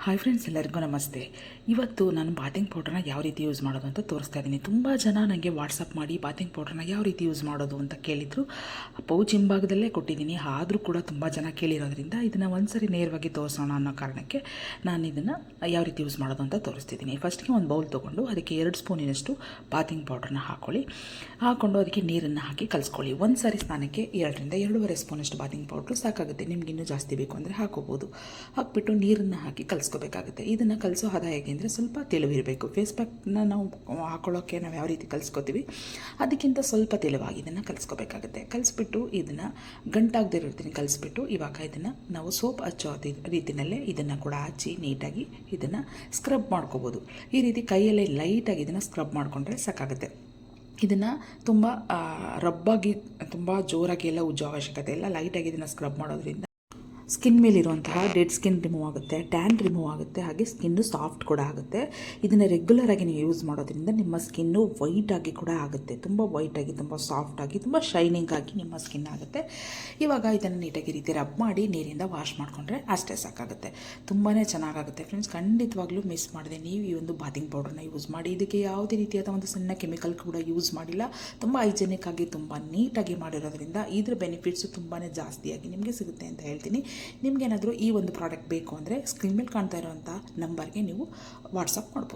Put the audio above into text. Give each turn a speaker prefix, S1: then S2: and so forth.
S1: Hi friends, ಎಲ್ಲರಿಗೂ ನಮಸ್ತೆ. ಇವತ್ತು ನಾನು ಬಾತಿಂಗ್ ಪೌಡ್ರನ್ನ ಯಾವ ರೀತಿ ಯೂಸ್ ಮಾಡೋದು ಅಂತ ತೋರಿಸ್ತಾ ಇದ್ದೀನಿ. ತುಂಬ ಜನ ನನಗೆ ವಾಟ್ಸಪ್ ಮಾಡಿ ಬಾತಿಂಗ್ ಪೌಡ್ರನ್ನ ಯಾವ ರೀತಿ ಯೂಸ್ ಮಾಡೋದು ಅಂತ ಕೇಳಿದರು. ಪೌಚ್ ಹಿಂಭಾಗದಲ್ಲೇ ಕೊಟ್ಟಿದ್ದೀನಿ, ಆದರೂ ಕೂಡ ತುಂಬ ಜನ ಕೇಳಿರೋದ್ರಿಂದ ಇದನ್ನು ಒಂದ್ಸರಿ ನೇರವಾಗಿ ತೋರಿಸೋಣ ಅನ್ನೋ ಕಾರಣಕ್ಕೆ ನಾನು ಇದನ್ನು ಯಾವ ರೀತಿ ಯೂಸ್ ಮಾಡೋದು ಅಂತ ತೋರಿಸ್ತಿದ್ದೀನಿ. ಫಸ್ಟ್ಗೆ ಒಂದು ಬೌಲ್ ತೊಗೊಂಡು ಅದಕ್ಕೆ 2 ಸ್ಪೂನಿನಷ್ಟು ಬಾತಿಂಗ್ ಪೌಡ್ರನ್ನ ಹಾಕ್ಕೊಂಡು ಅದಕ್ಕೆ ನೀರನ್ನು ಹಾಕಿ ಕಲಿಸ್ಕೊಳ್ಳಿ. ಒಂದು ಸಾರಿ ಸ್ನಾನಕ್ಕೆ 2ರಿಂದ 2.5 ಸ್ಪೂನಷ್ಟು ಬಾತಿಂಗ್ ಪೌಡ್ರು ಸಾಕಾಗುತ್ತೆ. ನಿಮ್ಗೆ ಇನ್ನೂ ಜಾಸ್ತಿ ಬೇಕು ಅಂದರೆ ಹಾಕೋಬೋದು. ಹಾಕ್ಬಿಟ್ಟು ನೀರನ್ನು ಹಾಕಿ ಕಲಿಸ್ಕೋಬೇಕಾಗುತ್ತೆ. ಇದನ್ನು ಕಲಿಸೋ ಹದ ಹೇಗೆ ಅಂದರೆ ಸ್ವಲ್ಪ ತೆಳುವಿರಬೇಕು. ಫೇಸ್ ಪ್ಯಾಕ್ನ ನಾವು ಹಾಕೊಳ್ಳೋಕ್ಕೆ ನಾವು ಯಾವ ರೀತಿ ಕಲಿಸ್ಕೋತೀವಿ ಅದಕ್ಕಿಂತ ಸ್ವಲ್ಪ ತೆಳುವಾಗಿ ಇದನ್ನು ಕಲಿಸ್ಕೋಬೇಕಾಗುತ್ತೆ. ಕಲಿಸ್ಬಿಟ್ಟು ಇದನ್ನು ಗಂಟಾಗದೇ ಇರ್ತೀನಿ ಕಲಿಸ್ಬಿಟ್ಟು ಇವಾಗ ಇದನ್ನು ನಾವು ಸೋಪ್ ಹಚ್ಚೋ ರೀತಿಯಲ್ಲೇ ಇದನ್ನು ಕೂಡ ಹಚ್ಚಿ ನೀಟಾಗಿ ಇದನ್ನು ಸ್ಕ್ರಬ್ ಮಾಡ್ಕೋಬೋದು. ಈ ರೀತಿ ಕೈಯಲ್ಲೇ ಲೈಟಾಗಿ ಇದನ್ನು ಸ್ಕ್ರಬ್ ಮಾಡಿಕೊಂಡ್ರೆ ಸಾಕಾಗುತ್ತೆ. ಇದನ್ನು ತುಂಬ ರಬ್ಬಾಗಿ ತುಂಬ ಜೋರಾಗಿ ಎಲ್ಲ ಉಜ್ಜೋ ಅವಶ್ಯಕತೆ ಇಲ್ಲ. ಲೈಟಾಗಿ ಇದನ್ನು ಸ್ಕ್ರಬ್ ಮಾಡೋದ್ರಿಂದ ಸ್ಕಿನ್ ಮೇಲಿರುವಂತಹ ಡೆಡ್ ಸ್ಕಿನ್ ರಿಮೂವ್ ಆಗುತ್ತೆ, ಟ್ಯಾನ್ ರಿಮೂವ್ ಆಗುತ್ತೆ, ಹಾಗೆ ಸ್ಕಿನ್ನು ಸಾಫ್ಟ್ ಕೂಡ ಆಗುತ್ತೆ. ಇದನ್ನು ರೆಗ್ಯುಲರಾಗಿ ನೀವು ಯೂಸ್ ಮಾಡೋದ್ರಿಂದ ನಿಮ್ಮ ಸ್ಕಿನ್ನು ವೈಟಾಗಿ ಕೂಡ ಆಗುತ್ತೆ. ತುಂಬ ವೈಟಾಗಿ, ತುಂಬ ಸಾಫ್ಟಾಗಿ, ತುಂಬ ಶೈನಿಂಗ್ ಆಗಿ ನಿಮ್ಮ ಸ್ಕಿನ್ ಆಗುತ್ತೆ. ಇವಾಗ ಇದನ್ನು ನೀಟಾಗಿ ರೀತಿ ರಬ್ ಮಾಡಿ ನೀರಿಂದ ವಾಶ್ ಮಾಡಿಕೊಂಡ್ರೆ ಅಷ್ಟೇ ಸಾಕಾಗುತ್ತೆ. ತುಂಬಾ ಚೆನ್ನಾಗಾಗುತ್ತೆ ಫ್ರೆಂಡ್ಸ್. ಖಂಡಿತವಾಗ್ಲೂ ಮಿಸ್ ಮಾಡಿದೆ ನೀವು ಈ ಒಂದು ಬಾತಿಂಗ್ ಪೌಡ್ರನ್ನ ಯೂಸ್ ಮಾಡಿ. ಇದಕ್ಕೆ ಯಾವುದೇ ರೀತಿಯಾದ ಒಂದು ಸಣ್ಣ ಕೆಮಿಕಲ್ ಕೂಡ ಯೂಸ್ ಮಾಡಿಲ್ಲ. ತುಂಬ ಹೈಜೆನಿಕ್ ಆಗಿ, ತುಂಬ ನೀಟಾಗಿ ಮಾಡಿರೋದ್ರಿಂದ ಇದ್ರ ಬೆನಿಫಿಟ್ಸು ತುಂಬಾ ಜಾಸ್ತಿಯಾಗಿ ನಿಮಗೆ ಸಿಗುತ್ತೆ ಅಂತ ಹೇಳ್ತೀನಿ. ನಿಮಗೇನಾದರೂ ಈ ಒಂದು ಪ್ರಾಡಕ್ಟ್ ಬೇಕು ಅಂದರೆ ಸ್ಕ್ರೀನ್ ಮೇಲೆ ಕಾಣ್ತಾ ಇರೋವಂಥ ನಂಬರ್ಗೆ ನೀವು ವಾಟ್ಸಪ್ ಮಾಡ್ಬೋದು.